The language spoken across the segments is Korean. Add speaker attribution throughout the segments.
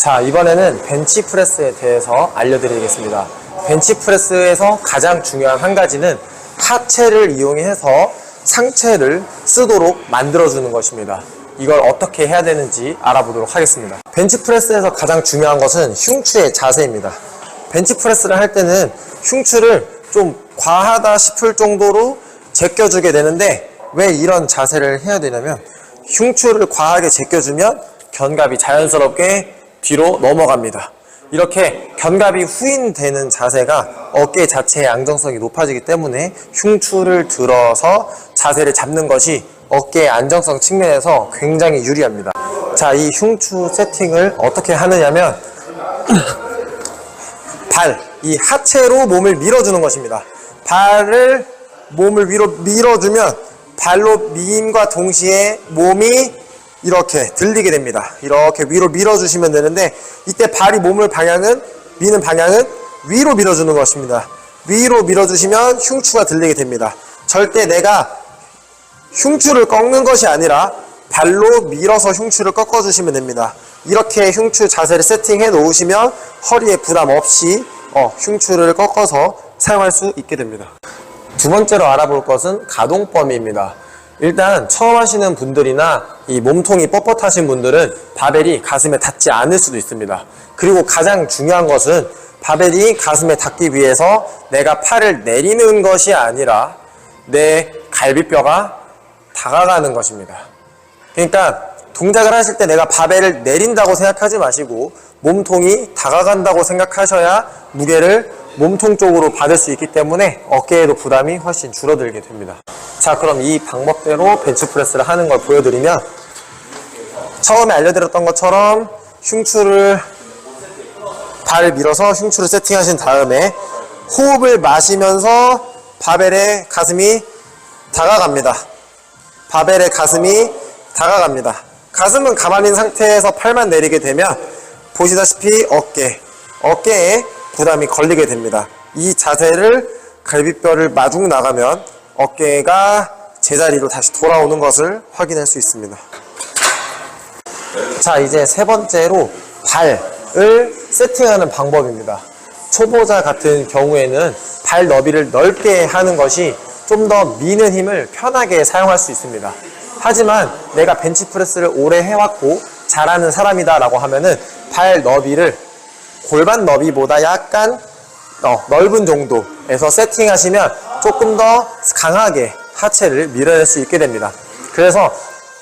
Speaker 1: 자, 이번에는 벤치프레스에 대해서 알려드리겠습니다. 벤치프레스에서 가장 중요한 한 가지는 하체를 이용해서 상체를 쓰도록 만들어주는 것입니다. 이걸 어떻게 해야 되는지 알아보도록 하겠습니다. 벤치프레스에서 가장 중요한 것은 흉추의 자세입니다. 벤치프레스를 할 때는 흉추를 좀 과하다 싶을 정도로 제껴주게 되는데, 왜 이런 자세를 해야 되냐면 흉추를 과하게 제껴주면 견갑이 자연스럽게 뒤로 넘어갑니다. 이렇게 견갑이 후인되는 자세가 어깨 자체의 안정성이 높아지기 때문에 흉추를 들어서 자세를 잡는 것이 어깨의 안정성 측면에서 굉장히 유리합니다. 자, 이 흉추 세팅을 어떻게 하느냐면 이 하체로 몸을 밀어주는 것입니다. 몸을 위로 밀어주면 발로 미임과 동시에 몸이 이렇게 들리게 됩니다. 이렇게 위로 밀어주시면 되는데, 이때 발이 미는 방향은 위로 밀어주는 것입니다. 위로 밀어주시면 흉추가 들리게 됩니다. 절대 내가 흉추를 꺾는 것이 아니라 발로 밀어서 흉추를 꺾어주시면 됩니다. 이렇게 흉추 자세를 세팅해 놓으시면 허리에 부담 없이 흉추를 꺾어서 사용할 수 있게 됩니다. 두 번째로 알아볼 것은 가동 범위입니다. 일단 처음 하시는 분들이나 이 몸통이 뻣뻣하신 분들은 바벨이 가슴에 닿지 않을 수도 있습니다. 그리고 가장 중요한 것은 바벨이 가슴에 닿기 위해서 내가 팔을 내리는 것이 아니라 내 갈비뼈가 다가가는 것입니다. 그러니까 동작을 하실 때 내가 바벨을 내린다고 생각하지 마시고 몸통이 다가간다고 생각하셔야 무게를 몸통 쪽으로 받을 수 있기 때문에 어깨에도 부담이 훨씬 줄어들게 됩니다. 자, 그럼 이 방법대로 벤치프레스를 하는 걸 보여드리면, 처음에 알려드렸던 것처럼 발을 밀어서 흉추를 세팅하신 다음에 호흡을 마시면서 바벨의 가슴이 다가갑니다. 가슴은 가만히 있는 상태에서 팔만 내리게 되면 보시다시피 어깨에 부담이 걸리게 됩니다. 이 자세를 갈비뼈를 마중 나가면 어깨가 제자리로 다시 돌아오는 것을 확인할 수 있습니다. 자, 이제 세 번째로 발을 세팅하는 방법입니다. 초보자 같은 경우에는 발 너비를 넓게 하는 것이 좀 더 미는 힘을 편하게 사용할 수 있습니다. 하지만 내가 벤치프레스를 오래 해왔고 잘하는 사람이다 라고 하면은 발 너비를 골반 너비보다 약간 넓은 정도에서 세팅하시면 조금 더 강하게 하체를 밀어낼 수 있게 됩니다. 그래서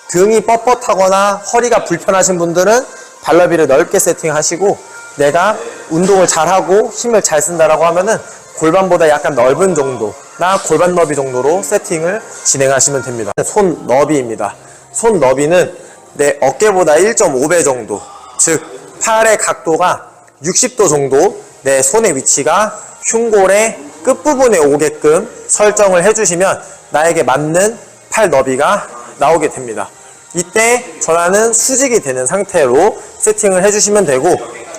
Speaker 1: 등이 뻣뻣하거나 허리가 불편하신 분들은 발너비를 넓게 세팅하시고, 내가 운동을 잘하고 힘을 잘 쓴다라고 하면은 골반보다 약간 넓은 정도나 골반 너비 정도로 세팅을 진행하시면 됩니다. 손 너비입니다. 손 너비는 내 어깨보다 1.5배 정도, 즉 팔의 각도가 60도 정도 내 손의 위치가 흉골의 끝부분에 오게끔 설정을 해주시면 나에게 맞는 팔 너비가 나오게 됩니다. 이때 전환은 수직이 되는 상태로 세팅을 해주시면 되고,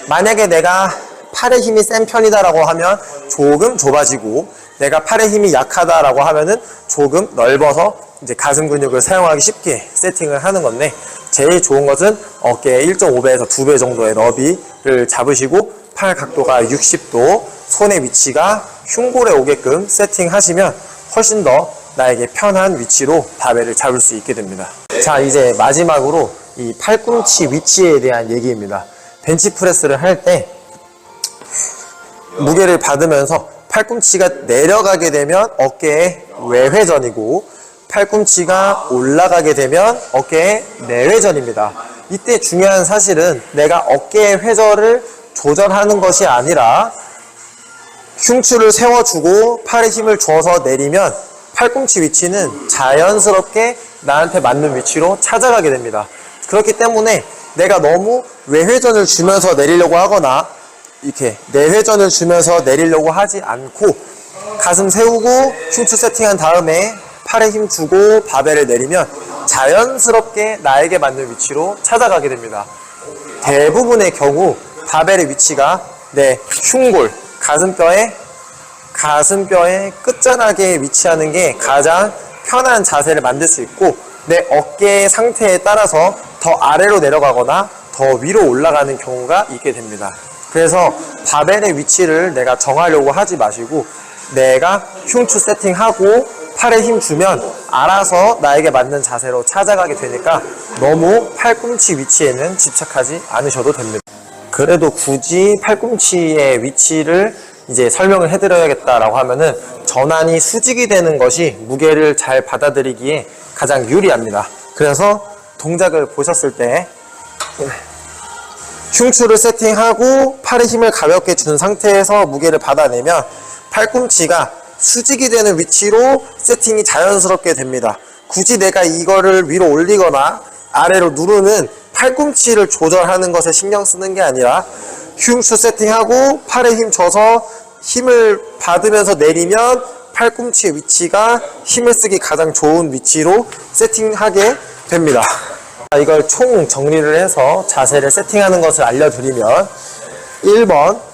Speaker 1: 만약에 내가 팔의 힘이 센 편이다라고 하면 조금 좁아지고, 내가 팔의 힘이 약하다라고 하면은 조금 넓어서 이제 가슴 근육을 사용하기 쉽게 세팅을 하는 건데, 제일 좋은 것은 어깨의 1.5배에서 2배 정도의 너비를 잡으시고 팔 각도가 60도, 손의 위치가 흉골에 오게끔 세팅하시면 훨씬 더 나에게 편한 위치로 바벨을 잡을 수 있게 됩니다. 자, 이제 마지막으로 이 팔꿈치 위치에 대한 얘기입니다. 벤치프레스를 할 때 무게를 받으면서 팔꿈치가 내려가게 되면 어깨의 외회전이고, 팔꿈치가 올라가게 되면 어깨의 내회전입니다. 이때 중요한 사실은 내가 어깨의 회전을 조절하는 것이 아니라 흉추를 세워주고 팔에 힘을 줘서 내리면 팔꿈치 위치는 자연스럽게 나한테 맞는 위치로 찾아가게 됩니다. 그렇기 때문에 내가 너무 외회전을 주면서 내리려고 하거나 이렇게 내회전을 주면서 내리려고 하지 않고 가슴 세우고 흉추 세팅한 다음에 팔에 힘 주고 바벨을 내리면 자연스럽게 나에게 맞는 위치로 찾아가게 됩니다. 대부분의 경우 바벨의 위치가 내 흉골, 가슴뼈의 끝자락에 위치하는 게 가장 편한 자세를 만들 수 있고, 내 어깨의 상태에 따라서 더 아래로 내려가거나 더 위로 올라가는 경우가 있게 됩니다. 그래서 바벨의 위치를 내가 정하려고 하지 마시고 내가 흉추 세팅하고 팔에 힘 주면 알아서 나에게 맞는 자세로 찾아가게 되니까 너무 팔꿈치 위치에는 집착하지 않으셔도 됩니다. 그래도 굳이 팔꿈치의 위치를 이제 설명을 해드려야겠다라고 하면은 전환이 수직이 되는 것이 무게를 잘 받아들이기에 가장 유리합니다. 그래서 동작을 보셨을 때 흉추를 세팅하고 팔에 힘을 가볍게 준 상태에서 무게를 받아내면 팔꿈치가 수직이 되는 위치로 세팅이 자연스럽게 됩니다. 굳이 내가 이거를 위로 올리거나 아래로 누르는 팔꿈치를 조절하는 것에 신경 쓰는 게 아니라 흉추 세팅하고 팔에 힘 줘서 힘을 받으면서 내리면 팔꿈치의 위치가 힘을 쓰기 가장 좋은 위치로 세팅하게 됩니다. 이걸 총 정리를 해서 자세를 세팅하는 것을 알려드리면 1번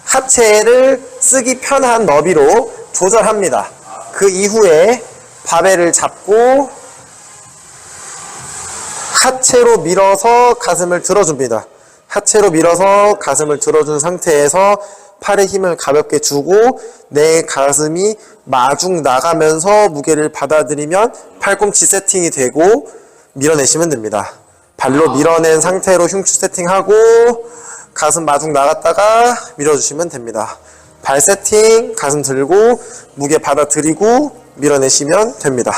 Speaker 1: 하체를 쓰기 편한 너비로 조절합니다. 그 이후에 바벨을 잡고 하체로 밀어서 가슴을 들어줍니다. 하체로 밀어서 가슴을 들어준 상태에서 팔에 힘을 가볍게 주고 내 가슴이 마중 나가면서 무게를 받아들이면 팔꿈치 세팅이 되고 밀어내시면 됩니다. 발로 밀어낸 상태로 흉추 세팅하고 가슴 마중 나갔다가 밀어주시면 됩니다. 발 세팅, 가슴 들고 무게 받아들이고 밀어내시면 됩니다.